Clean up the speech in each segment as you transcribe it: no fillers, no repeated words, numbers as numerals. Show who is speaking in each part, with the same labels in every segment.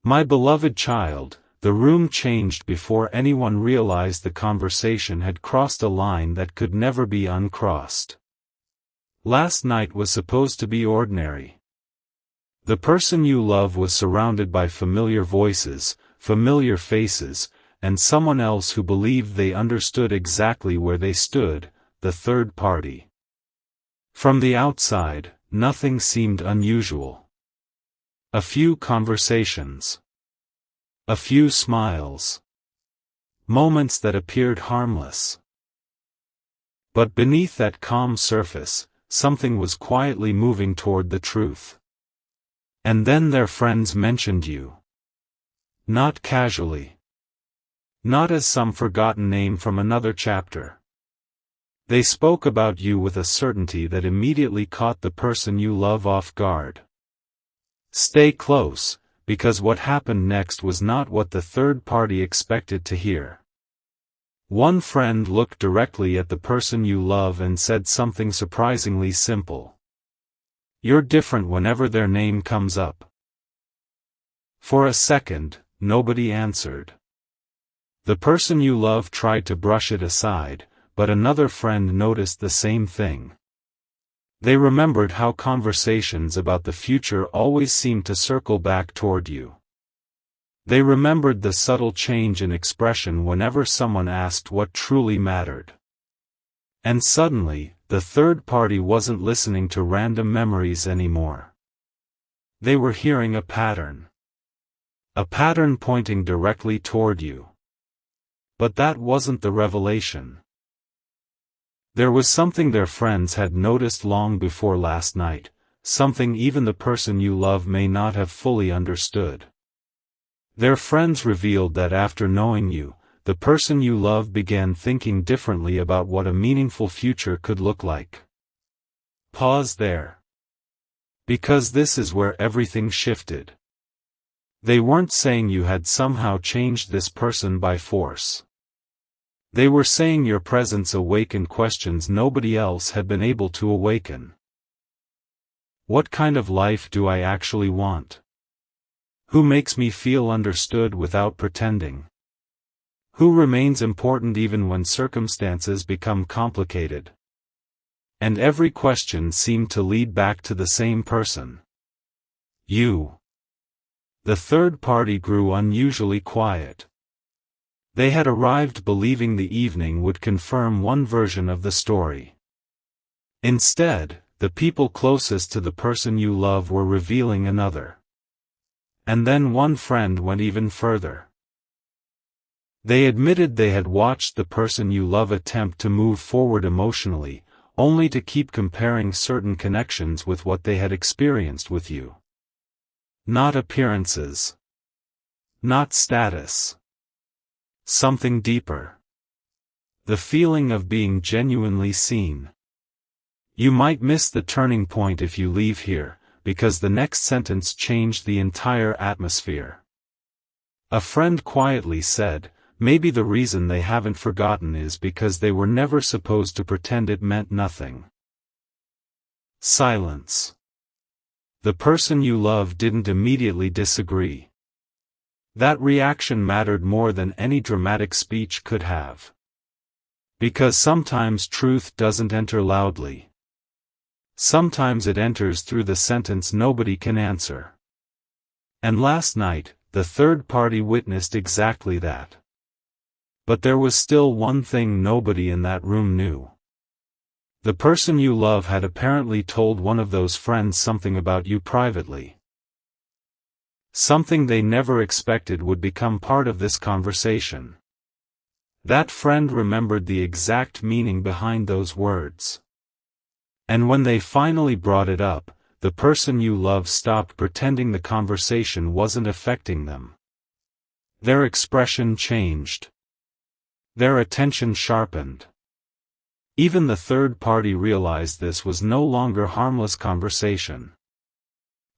Speaker 1: My beloved child, the room changed before anyone realized the conversation had crossed a line that could never be uncrossed. Last night was supposed to be ordinary. The person you love was surrounded by familiar voices, familiar faces, and someone else who believed they understood exactly where they stood, the third party. From the outside, nothing seemed unusual. A few conversations. A few smiles. Moments that appeared harmless. But beneath that calm surface, something was quietly moving toward the truth. And then their friends mentioned you. Not casually. Not as some forgotten name from another chapter. They spoke about you with a certainty that immediately caught the person you love off guard. Stay close, because what happened next was not what the third party expected to hear. One friend looked directly at the person you love and said something surprisingly simple. You're different whenever their name comes up. For a second, nobody answered. The person you love tried to brush it aside, but another friend noticed the same thing. They remembered how conversations about the future always seemed to circle back toward you. They remembered the subtle change in expression whenever someone asked what truly mattered. And suddenly, the third party wasn't listening to random memories anymore. They were hearing a pattern. A pattern pointing directly toward you. But that wasn't the revelation. There was something their friends had noticed long before last night, something even the person you love may not have fully understood. Their friends revealed that after knowing you, the person you love began thinking differently about what a meaningful future could look like. Pause there. Because this is where everything shifted. They weren't saying you had somehow changed this person by force. They were saying your presence awakened questions nobody else had been able to awaken. What kind of life do I actually want? Who makes me feel understood without pretending? Who remains important even when circumstances become complicated? And every question seemed to lead back to the same person. You. The third party grew unusually quiet. They had arrived believing the evening would confirm one version of the story. Instead, the people closest to the person you love were revealing another. And then one friend went even further. They admitted they had watched the person you love attempt to move forward emotionally, only to keep comparing certain connections with what they had experienced with you. Not appearances. Not status. Something deeper. The feeling of being genuinely seen. You might miss the turning point if you leave here, because the next sentence changed the entire atmosphere. A friend quietly said, maybe the reason they haven't forgotten is because they were never supposed to pretend it meant nothing. Silence. The person you love didn't immediately disagree. That reaction mattered more than any dramatic speech could have. Because sometimes truth doesn't enter loudly. Sometimes it enters through the sentence nobody can answer. And last night, the third party witnessed exactly that. But there was still one thing nobody in that room knew. The person you love had apparently told one of those friends something about you privately. Something they never expected would become part of this conversation. That friend remembered the exact meaning behind those words. And when they finally brought it up, the person you love stopped pretending the conversation wasn't affecting them. Their expression changed. Their attention sharpened. Even the third party realized this was no longer harmless conversation.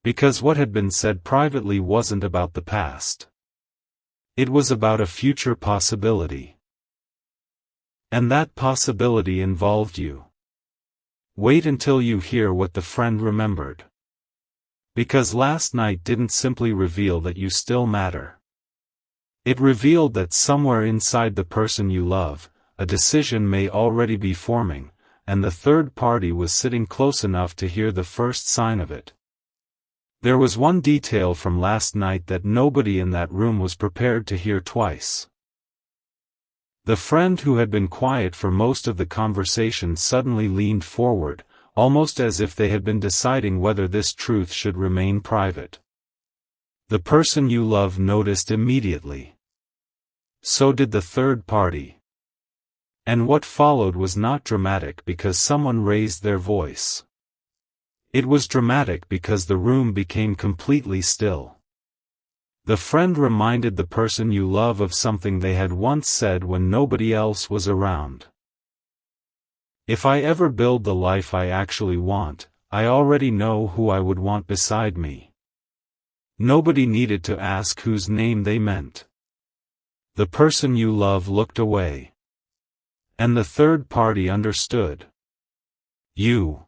Speaker 1: Because what had been said privately wasn't about the past. It was about a future possibility. And that possibility involved you. Wait until you hear what the friend remembered. Because last night didn't simply reveal that you still matter. It revealed that somewhere inside the person you love, a decision may already be forming, and the third party was sitting close enough to hear the first sign of it. There was one detail from last night that nobody in that room was prepared to hear twice. The friend who had been quiet for most of the conversation suddenly leaned forward, almost as if they had been deciding whether this truth should remain private. The person you love noticed immediately. So did the third party. And what followed was not dramatic because someone raised their voice. It was dramatic because the room became completely still. The friend reminded the person you love of something they had once said when nobody else was around. If I ever build the life I actually want, I already know who I would want beside me. Nobody needed to ask whose name they meant. The person you love looked away. And the third party understood. You.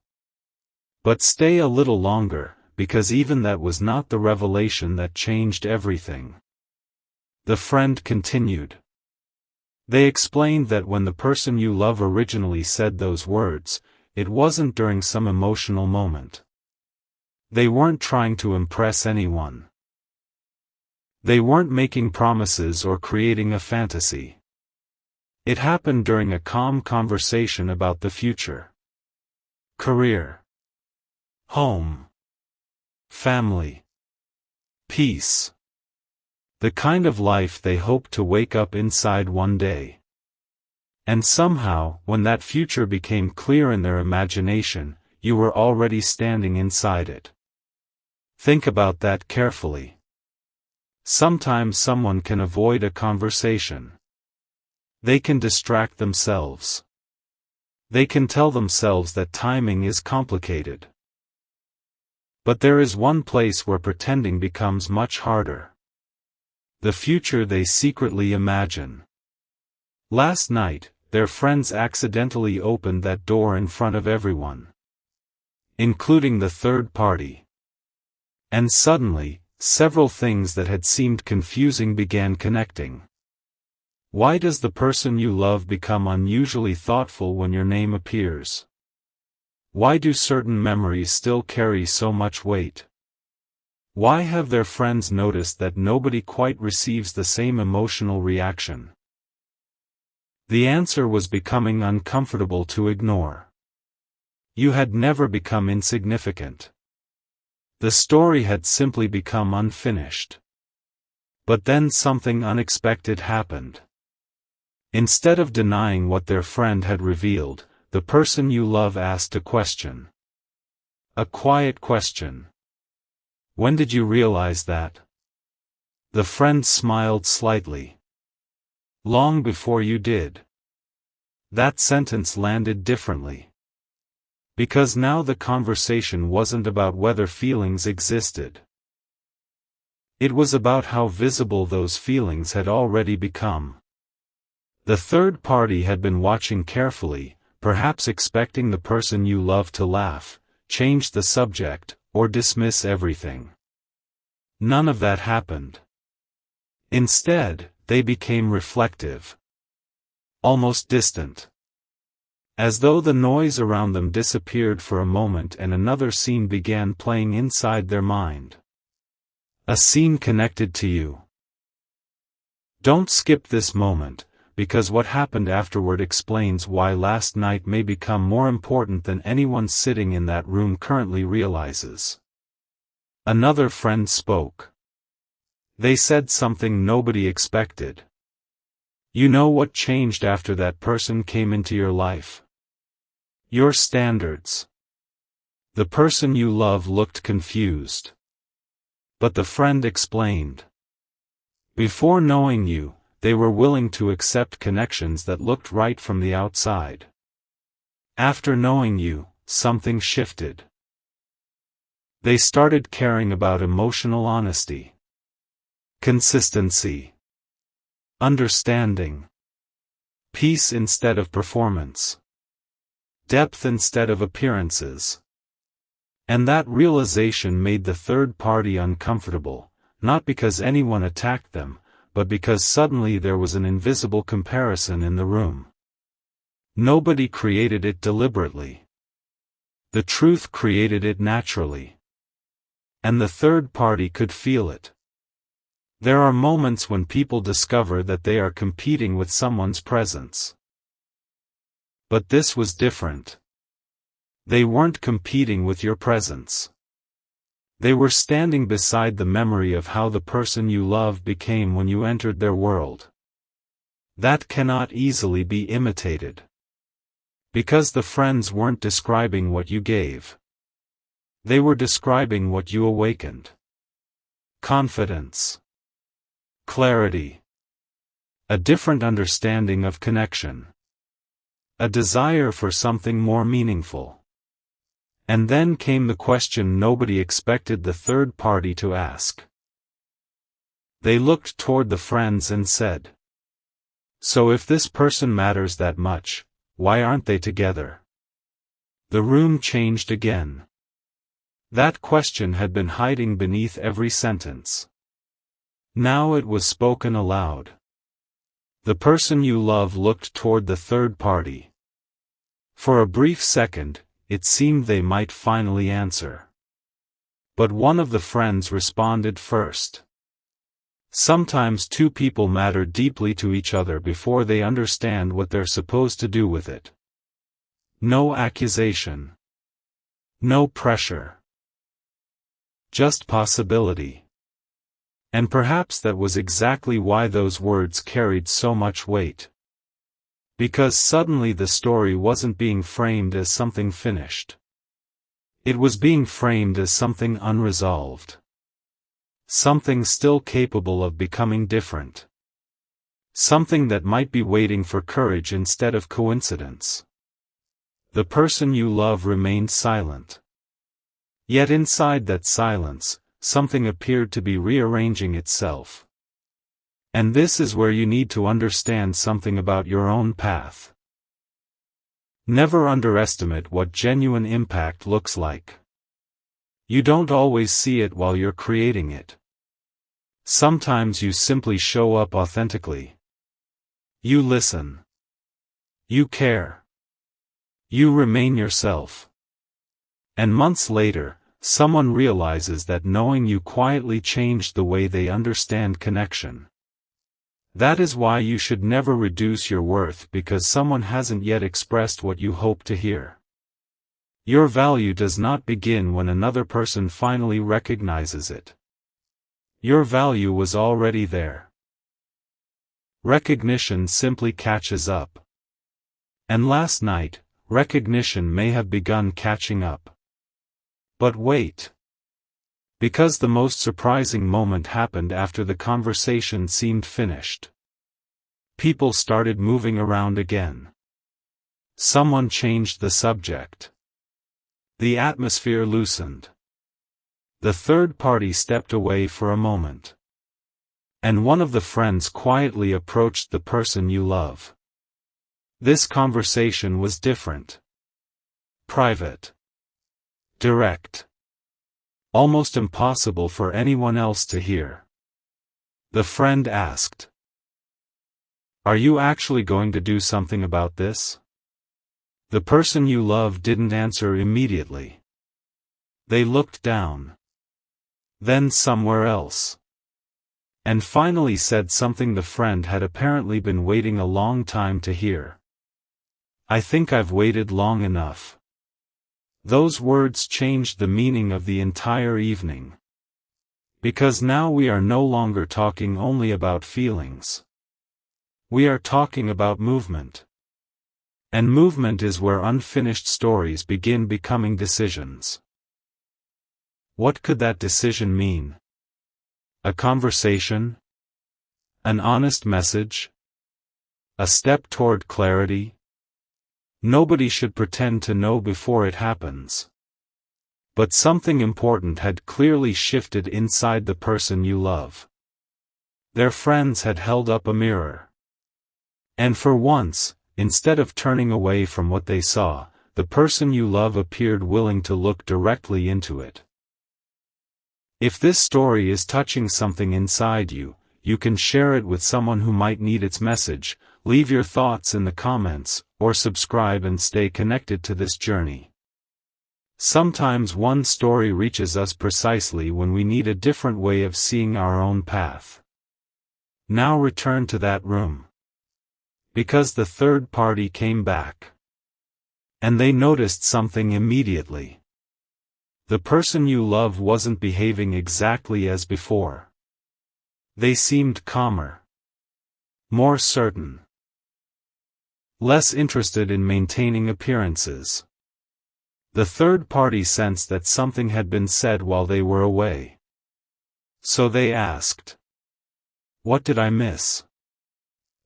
Speaker 1: But stay a little longer, because even that was not the revelation that changed everything. The friend continued. They explained that when the person you love originally said those words, it wasn't during some emotional moment. They weren't trying to impress anyone. They weren't making promises or creating a fantasy. It happened during a calm conversation about the future. Career. Home. Family. Peace. The kind of life they hoped to wake up inside one day. And somehow, when that future became clear in their imagination, you were already standing inside it. Think about that carefully. Sometimes someone can avoid a conversation. They can distract themselves. They can tell themselves that timing is complicated. But there is one place where pretending becomes much harder. The future they secretly imagine. Last night, their friends accidentally opened that door in front of everyone. Including the third party. And suddenly, several things that had seemed confusing began connecting. Why does the person you love become unusually thoughtful when your name appears? Why do certain memories still carry so much weight? Why have their friends noticed that nobody quite receives the same emotional reaction? The answer was becoming uncomfortable to ignore. You had never become insignificant. The story had simply become unfinished. But then something unexpected happened. Instead of denying what their friend had revealed, the person you love asked a question. A quiet question. When did you realize that? The friend smiled slightly. Long before you did. That sentence landed differently. Because now the conversation wasn't about whether feelings existed. It was about how visible those feelings had already become. The third party had been watching carefully, perhaps expecting the person you love to laugh, change the subject, or dismiss everything. None of that happened. Instead, they became reflective. Almost distant. As though the noise around them disappeared for a moment and another scene began playing inside their mind. A scene connected to you. Don't skip this moment, because what happened afterward explains why last night may become more important than anyone sitting in that room currently realizes. Another friend spoke. They said something nobody expected. You know what changed after that person came into your life? Your standards. The person you love looked confused. But the friend explained. Before knowing you, they were willing to accept connections that looked right from the outside. After knowing you, something shifted. They started caring about emotional honesty. Consistency. Understanding. Peace instead of performance. Depth instead of appearances. And that realization made the third party uncomfortable, not because anyone attacked them, but because suddenly there was an invisible comparison in the room. Nobody created it deliberately. The truth created it naturally. And the third party could feel it. There are moments when people discover that they are competing with someone's presence. But this was different. They weren't competing with your presence. They were standing beside the memory of how the person you love became when you entered their world. That cannot easily be imitated. Because the friends weren't describing what you gave. They were describing what you awakened. Confidence. Clarity. A different understanding of connection. A desire for something more meaningful. And then came the question nobody expected the third party to ask. They looked toward the friends and said, "So if this person matters that much, why aren't they together?" The room changed again. That question had been hiding beneath every sentence. Now it was spoken aloud. The person you love looked toward the third party. For a brief second, it seemed they might finally answer. But one of the friends responded first. Sometimes two people matter deeply to each other before they understand what they're supposed to do with it. No accusation. No pressure. Just possibility. And perhaps that was exactly why those words carried so much weight. Because suddenly the story wasn't being framed as something finished. It was being framed as something unresolved. Something still capable of becoming different. Something that might be waiting for courage instead of coincidence. The person you love remained silent. Yet inside that silence, something appeared to be rearranging itself. And this is where you need to understand something about your own path. Never underestimate what genuine impact looks like. You don't always see it while you're creating it. Sometimes you simply show up authentically. You listen. You care. You remain yourself. And months later, someone realizes that knowing you quietly changed the way they understand connection. That is why you should never reduce your worth because someone hasn't yet expressed what you hope to hear. Your value does not begin when another person finally recognizes it. Your value was already there. Recognition simply catches up. And last night, recognition may have begun catching up. But wait. Because the most surprising moment happened after the conversation seemed finished. People started moving around again. Someone changed the subject. The atmosphere loosened. The third party stepped away for a moment. And one of the friends quietly approached the person you love. This conversation was different. Private. Direct. Almost impossible for anyone else to hear. The friend asked, "Are you actually going to do something about this?" The person you love didn't answer immediately. They looked down. Then somewhere else. And finally said something the friend had apparently been waiting a long time to hear. "I think I've waited long enough." Those words changed the meaning of the entire evening. Because now we are no longer talking only about feelings. We are talking about movement. And movement is where unfinished stories begin becoming decisions. What could that decision mean? A conversation? An honest message? A step toward clarity? Nobody should pretend to know before it happens. But something important had clearly shifted inside the person you love. Their friends had held up a mirror. And for once, instead of turning away from what they saw, the person you love appeared willing to look directly into it. If this story is touching something inside you, you can share it with someone who might need its message. Leave your thoughts in the comments, or subscribe and stay connected to this journey. Sometimes one story reaches us precisely when we need a different way of seeing our own path. Now return to that room. Because the third party came back. And they noticed something immediately. The person you love wasn't behaving exactly as before. They seemed calmer. More certain. Less interested in maintaining appearances. The third party sensed that something had been said while they were away. So they asked, "What did I miss?"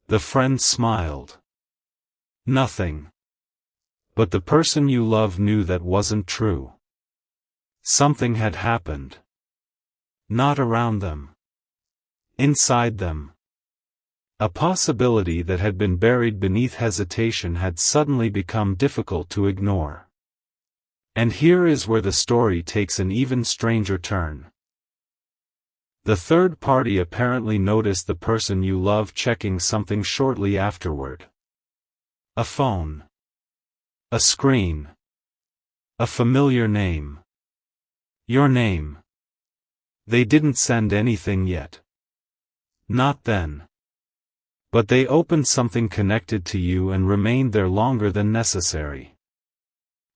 Speaker 1: The friend smiled. "Nothing." But the person you love knew that wasn't true. Something had happened. Not around them. Inside them. A possibility that had been buried beneath hesitation had suddenly become difficult to ignore. And here is where the story takes an even stranger turn. The third party apparently noticed the person you love checking something shortly afterward. A phone. A screen. A familiar name. Your name. They didn't send anything yet. Not then. But they opened something connected to you and remained there longer than necessary.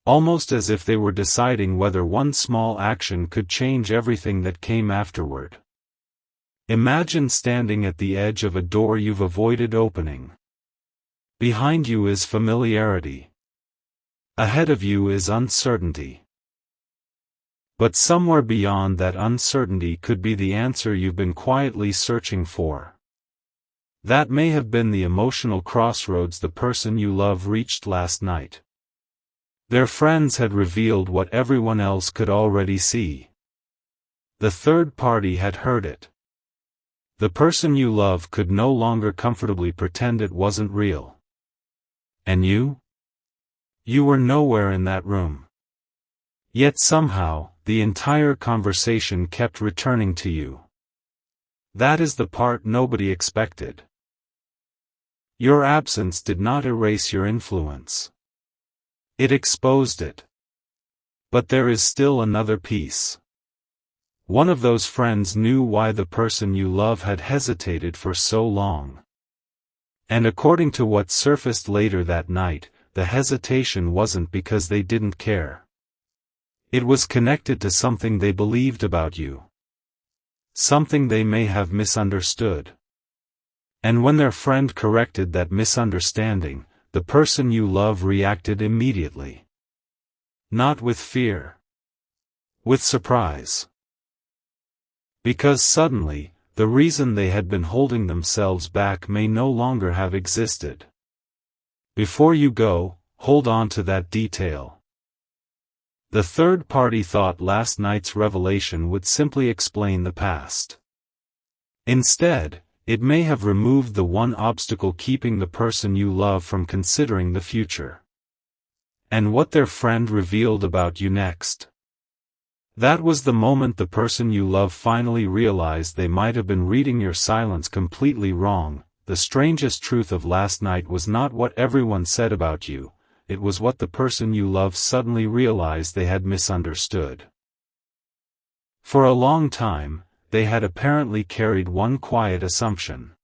Speaker 1: Almost as if they were deciding whether one small action could change everything that came afterward. Imagine standing at the edge of a door you've avoided opening. Behind you is familiarity. Ahead of you is uncertainty. But somewhere beyond that uncertainty could be the answer you've been quietly searching for. That may have been the emotional crossroads the person you love reached last night. Their friends had revealed what everyone else could already see. The third party had heard it. The person you love could no longer comfortably pretend it wasn't real. And you? You were nowhere in that room. Yet somehow, the entire conversation kept returning to you. That is the part nobody expected. Your absence did not erase your influence. It exposed it. But there is still another piece. One of those friends knew why the person you love had hesitated for so long. And according to what surfaced later that night, the hesitation wasn't because they didn't care. It was connected to something they believed about you. Something they may have misunderstood. And when their friend corrected that misunderstanding, the person you love reacted immediately. Not with fear. With surprise. Because suddenly, the reason they had been holding themselves back may no longer have existed. Before you go, hold on to that detail. The third party thought last night's revelation would simply explain the past. Instead, it may have removed the one obstacle keeping the person you love from considering the future. And what their friend revealed about you next. That was the moment the person you love finally realized they might have been reading your silence completely wrong. The strangest truth of last night was not what everyone said about you, it was what the person you love suddenly realized they had misunderstood. For a long time, they had apparently carried one quiet assumption.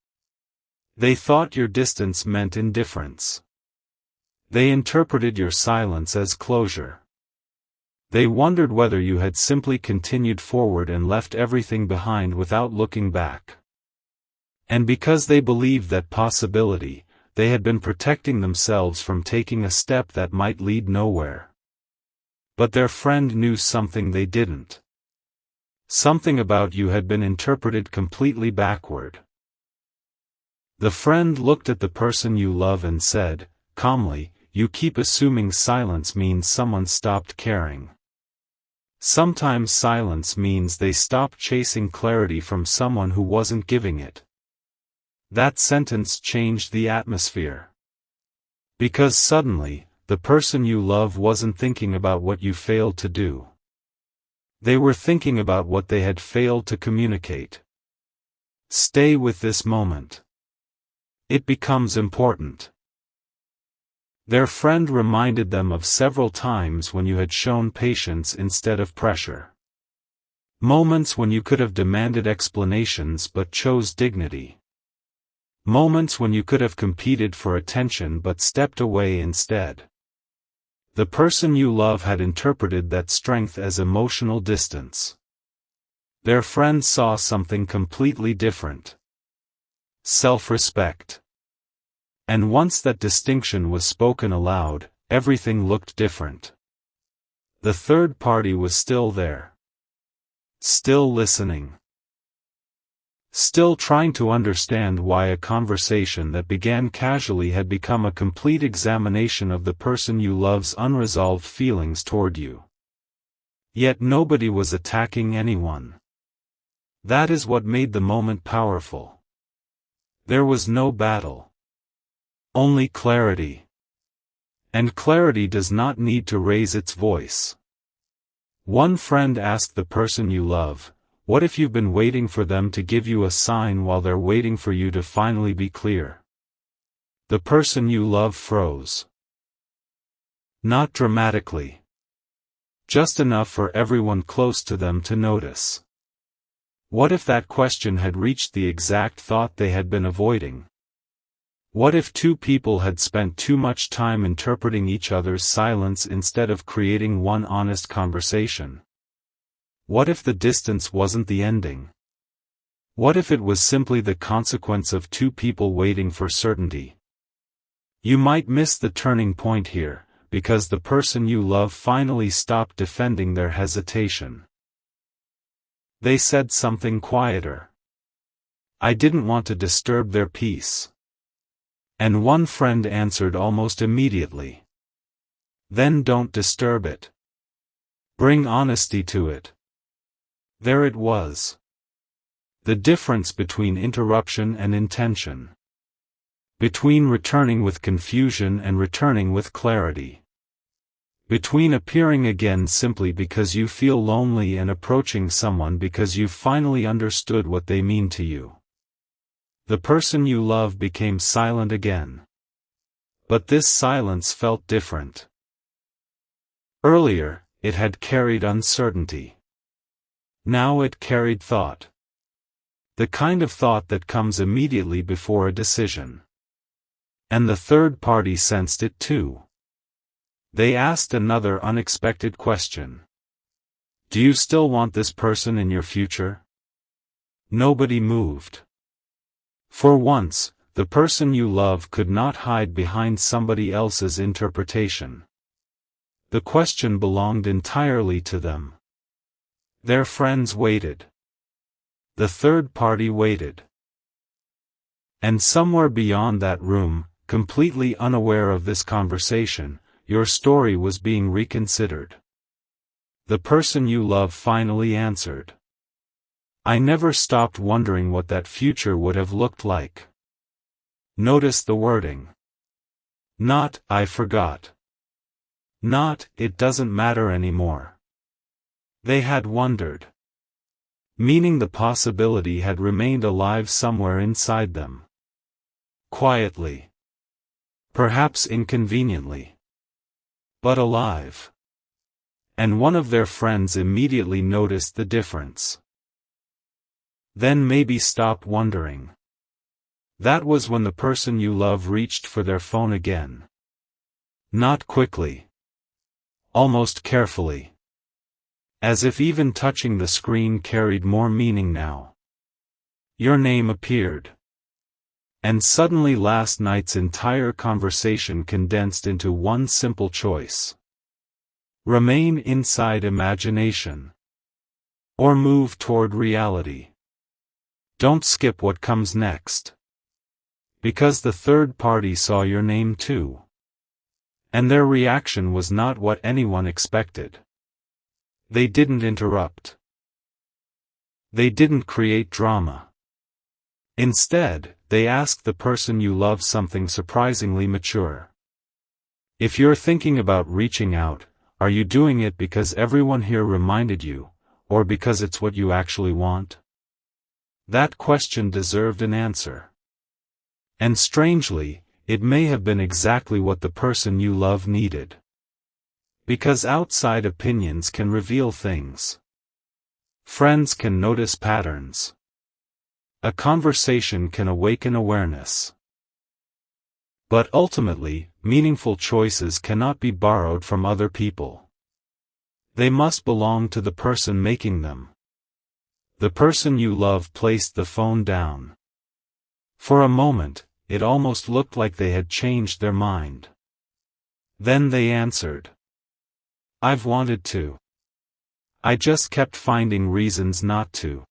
Speaker 1: They thought your distance meant indifference. They interpreted your silence as closure. They wondered whether you had simply continued forward and left everything behind without looking back. And because they believed that possibility, they had been protecting themselves from taking a step that might lead nowhere. But their friend knew something they didn't. Something about you had been interpreted completely backward. The friend looked at the person you love and said, calmly, "You keep assuming silence means someone stopped caring. Sometimes silence means they stopped chasing clarity from someone who wasn't giving it." That sentence changed the atmosphere. Because suddenly, the person you love wasn't thinking about what you failed to do. They were thinking about what they had failed to communicate. Stay with this moment. It becomes important. Their friend reminded them of several times when you had shown patience instead of pressure. Moments when you could have demanded explanations but chose dignity. Moments when you could have competed for attention but stepped away instead. The person you love had interpreted that strength as emotional distance. Their friend saw something completely different. Self-respect. And once that distinction was spoken aloud, everything looked different. The third party was still there. Still listening. Still trying to understand why a conversation that began casually had become a complete examination of the person you love's unresolved feelings toward you. Yet nobody was attacking anyone. That is what made the moment powerful. There was no battle. Only clarity. And clarity does not need to raise its voice. One friend asked the person you love, "What if you've been waiting for them to give you a sign while they're waiting for you to finally be clear?" The person you love froze. Not dramatically. Just enough for everyone close to them to notice. What if that question had reached the exact thought they had been avoiding? What if two people had spent too much time interpreting each other's silence instead of creating one honest conversation? What if the distance wasn't the ending? What if it was simply the consequence of two people waiting for certainty? You might miss the turning point here, because the person you love finally stopped defending their hesitation. They said something quieter. "I didn't want to disturb their peace." And one friend answered almost immediately. "Then don't disturb it. Bring honesty to it." There it was. The difference between interruption and intention. Between returning with confusion and returning with clarity. Between appearing again simply because you feel lonely and approaching someone because you finally understood what they mean to you. The person you love became silent again. But this silence felt different. Earlier, it had carried uncertainty. Now it carried thought. The kind of thought that comes immediately before a decision. And the third party sensed it too. They asked another unexpected question. "Do you still want this person in your future?" Nobody moved. For once, the person you love could not hide behind somebody else's interpretation. The question belonged entirely to them. Their friends waited. The third party waited. And somewhere beyond that room, completely unaware of this conversation, your story was being reconsidered. The person you love finally answered. "I never stopped wondering what that future would have looked like." Notice the wording. Not, "I forgot." Not, "It doesn't matter anymore." They had wondered. Meaning the possibility had remained alive somewhere inside them. Quietly. Perhaps inconveniently. But alive. And one of their friends immediately noticed the difference. Then maybe stop wondering. That was when the person you love reached for their phone again. Not quickly. Almost carefully. As if even touching the screen carried more meaning now. Your name appeared. And suddenly last night's entire conversation condensed into one simple choice. Remain inside imagination. Or move toward reality. Don't skip what comes next. Because the third party saw your name too. And their reaction was not what anyone expected. They didn't interrupt. They didn't create drama. Instead, they asked the person you love something surprisingly mature. If you're thinking about reaching out, are you doing it because everyone here reminded you, or because it's what you actually want? That question deserved an answer. And strangely, it may have been exactly what the person you love needed. Because outside opinions can reveal things. Friends can notice patterns. A conversation can awaken awareness. But ultimately, meaningful choices cannot be borrowed from other people. They must belong to the person making them. The person you love placed the phone down. For a moment, it almost looked like they had changed their mind. Then they answered. I've wanted to. I just kept finding reasons not to.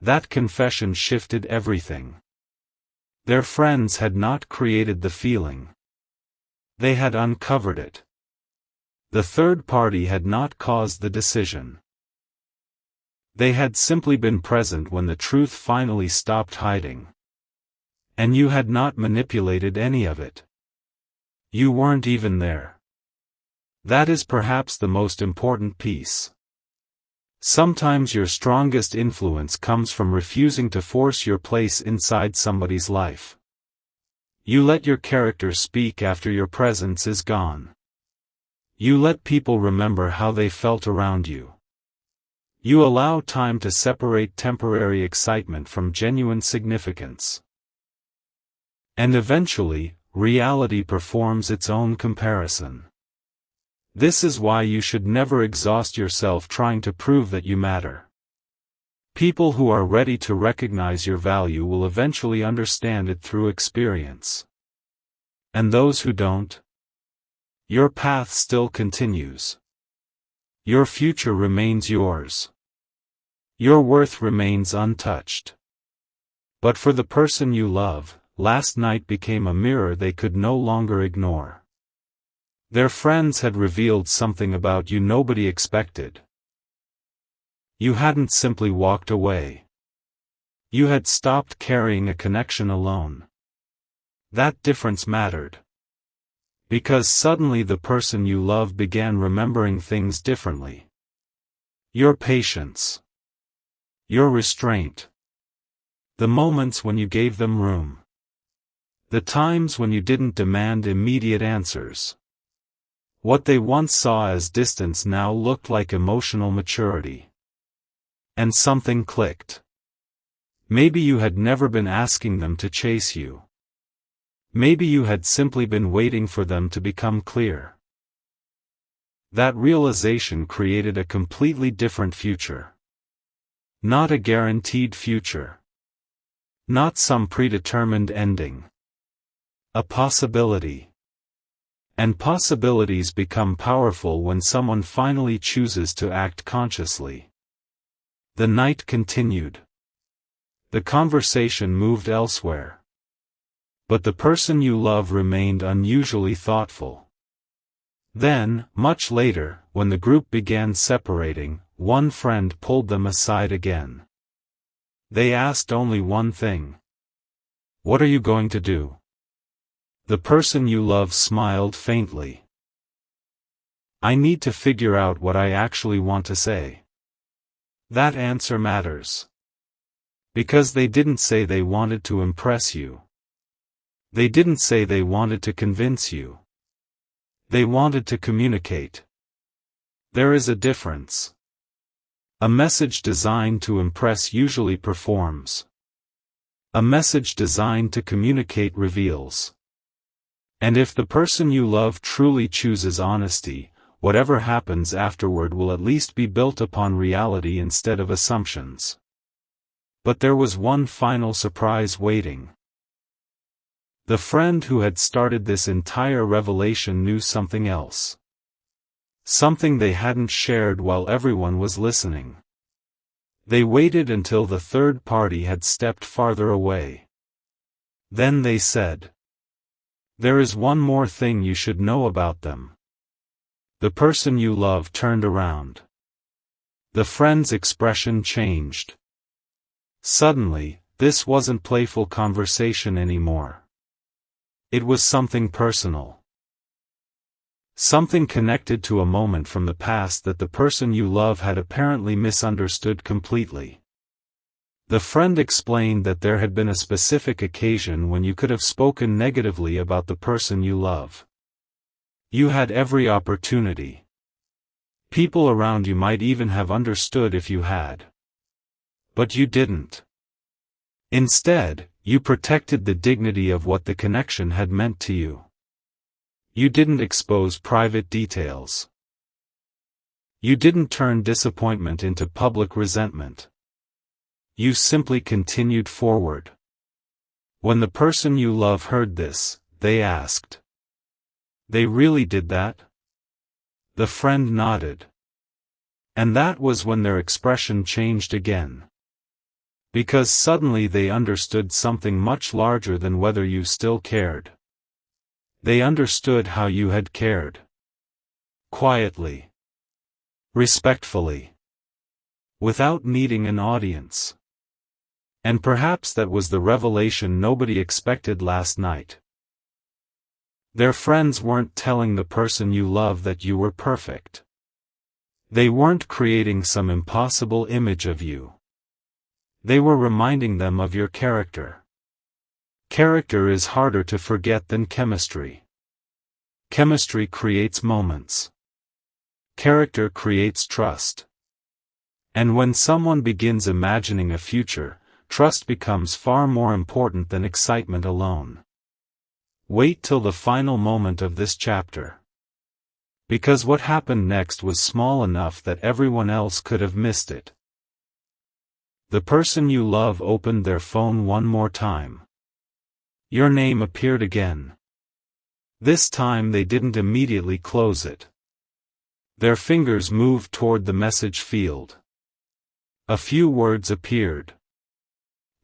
Speaker 1: That confession shifted everything. Their friends had not created the feeling. They had uncovered it. The third party had not caused the decision. They had simply been present when the truth finally stopped hiding. And you had not manipulated any of it. You weren't even there. That is perhaps the most important piece. Sometimes your strongest influence comes from refusing to force your place inside somebody's life. You let your character speak after your presence is gone. You let people remember how they felt around you. You allow time to separate temporary excitement from genuine significance. And eventually, reality performs its own comparison. This is why you should never exhaust yourself trying to prove that you matter. People who are ready to recognize your value will eventually understand it through experience. And those who don't? Your path still continues. Your future remains yours. Your worth remains untouched. But for the person you love, last night became a mirror they could no longer ignore. Their friends had revealed something about you nobody expected. You hadn't simply walked away. You had stopped carrying a connection alone. That difference mattered. Because suddenly the person you love began remembering things differently. Your patience. Your restraint. The moments when you gave them room. The times when you didn't demand immediate answers. What they once saw as distance now looked like emotional maturity. And something clicked. Maybe you had never been asking them to chase you. Maybe you had simply been waiting for them to become clear. That realization created a completely different future. Not a guaranteed future. Not some predetermined ending. A possibility. And possibilities become powerful when someone finally chooses to act consciously. The night continued. The conversation moved elsewhere. But the person you love remained unusually thoughtful. Then, much later, when the group began separating, one friend pulled them aside again. They asked only one thing. What are you going to do? The person you love smiled faintly. I need to figure out what I actually want to say. That answer matters. Because they didn't say they wanted to impress you. They didn't say they wanted to convince you. They wanted to communicate. There is a difference. A message designed to impress usually performs. A message designed to communicate reveals. And if the person you love truly chooses honesty, whatever happens afterward will at least be built upon reality instead of assumptions. But there was one final surprise waiting. The friend who had started this entire revelation knew something else. Something they hadn't shared while everyone was listening. They waited until the third party had stepped farther away. Then they said, there is one more thing you should know about them. The person you love turned around. The friend's expression changed. Suddenly, this wasn't playful conversation anymore. It was something personal. Something connected to a moment from the past that the person you love had apparently misunderstood completely. The friend explained that there had been a specific occasion when you could have spoken negatively about the person you love. You had every opportunity. People around you might even have understood if you had. But you didn't. Instead, you protected the dignity of what the connection had meant to you. You didn't expose private details. You didn't turn disappointment into public resentment. You simply continued forward. When the person you love heard this, they asked, "They really did that?" The friend nodded. And that was when their expression changed again. Because suddenly they understood something much larger than whether you still cared. They understood how you had cared. Quietly. Respectfully. Without needing an audience. And perhaps that was the revelation nobody expected last night. Their friends weren't telling the person you love that you were perfect. They weren't creating some impossible image of you. They were reminding them of your character. Character is harder to forget than chemistry. Chemistry creates moments. Character creates trust. And when someone begins imagining a future, trust becomes far more important than excitement alone. Wait till the final moment of this chapter. Because what happened next was small enough that everyone else could have missed it. The person you love opened their phone one more time. Your name appeared again. This time they didn't immediately close it. Their fingers moved toward the message field. A few words appeared.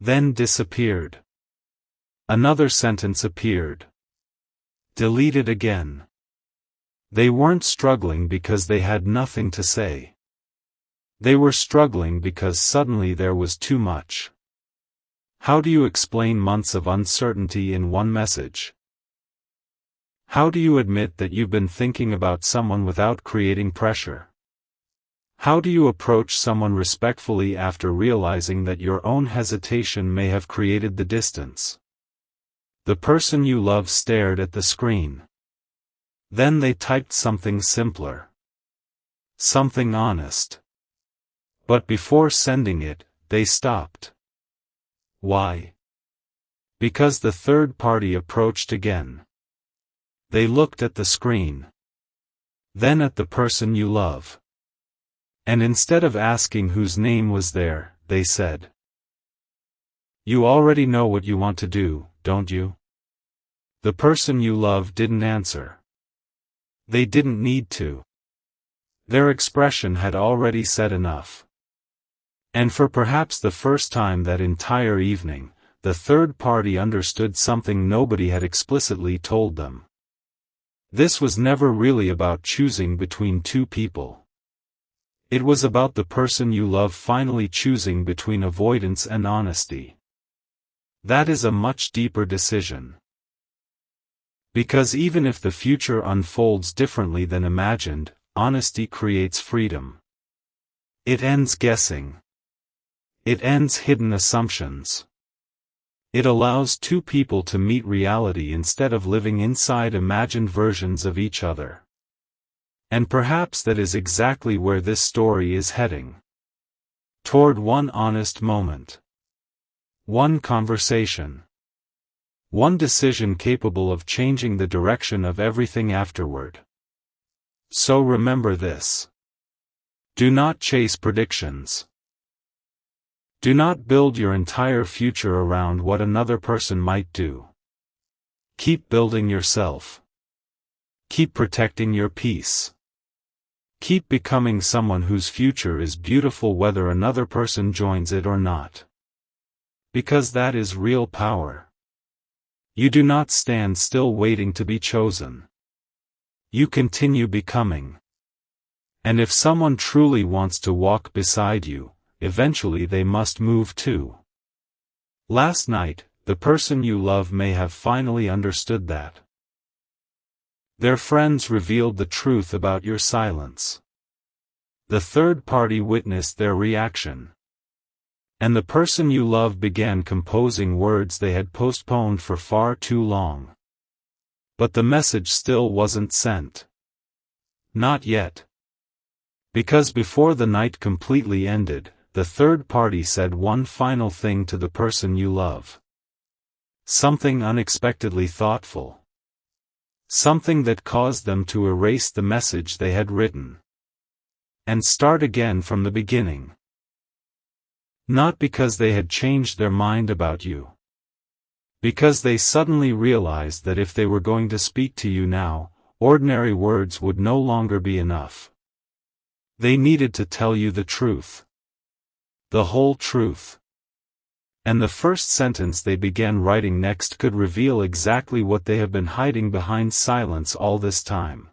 Speaker 1: Then disappeared. Another sentence appeared. Deleted again. They weren't struggling because they had nothing to say. They were struggling because suddenly there was too much. How do you explain months of uncertainty in one message? How do you admit that you've been thinking about someone without creating pressure? How do you approach someone respectfully after realizing that your own hesitation may have created the distance? The person you love stared at the screen. Then they typed something simpler. Something honest. But before sending it, they stopped. Why? Because the third party approached again. They looked at the screen. Then at the person you love. And instead of asking whose name was there, they said, "You already know what you want to do, don't you?" The person you love didn't answer. They didn't need to. Their expression had already said enough. And for perhaps the first time that entire evening, the third party understood something nobody had explicitly told them. This was never really about choosing between two people. It was about the person you love finally choosing between avoidance and honesty. That is a much deeper decision. Because even if the future unfolds differently than imagined, honesty creates freedom. It ends guessing. It ends hidden assumptions. It allows two people to meet reality instead of living inside imagined versions of each other. And perhaps that is exactly where this story is heading. Toward one honest moment. One conversation. One decision capable of changing the direction of everything afterward. So remember this. Do not chase predictions. Do not build your entire future around what another person might do. Keep building yourself. Keep protecting your peace. Keep becoming someone whose future is beautiful whether another person joins it or not. Because that is real power. You do not stand still waiting to be chosen. You continue becoming. And if someone truly wants to walk beside you, eventually they must move too. Last night, the person you love may have finally understood that. Their friends revealed the truth about your silence. The third party witnessed their reaction. And the person you love began composing words they had postponed for far too long. But the message still wasn't sent. Not yet. Because before the night completely ended, the third party said one final thing to the person you love. Something unexpectedly thoughtful. Something that caused them to erase the message they had written. And start again from the beginning. Not because they had changed their mind about you. Because they suddenly realized that if they were going to speak to you now, ordinary words would no longer be enough. They needed to tell you the truth. The whole truth. And the first sentence they began writing next could reveal exactly what they have been hiding behind silence all this time.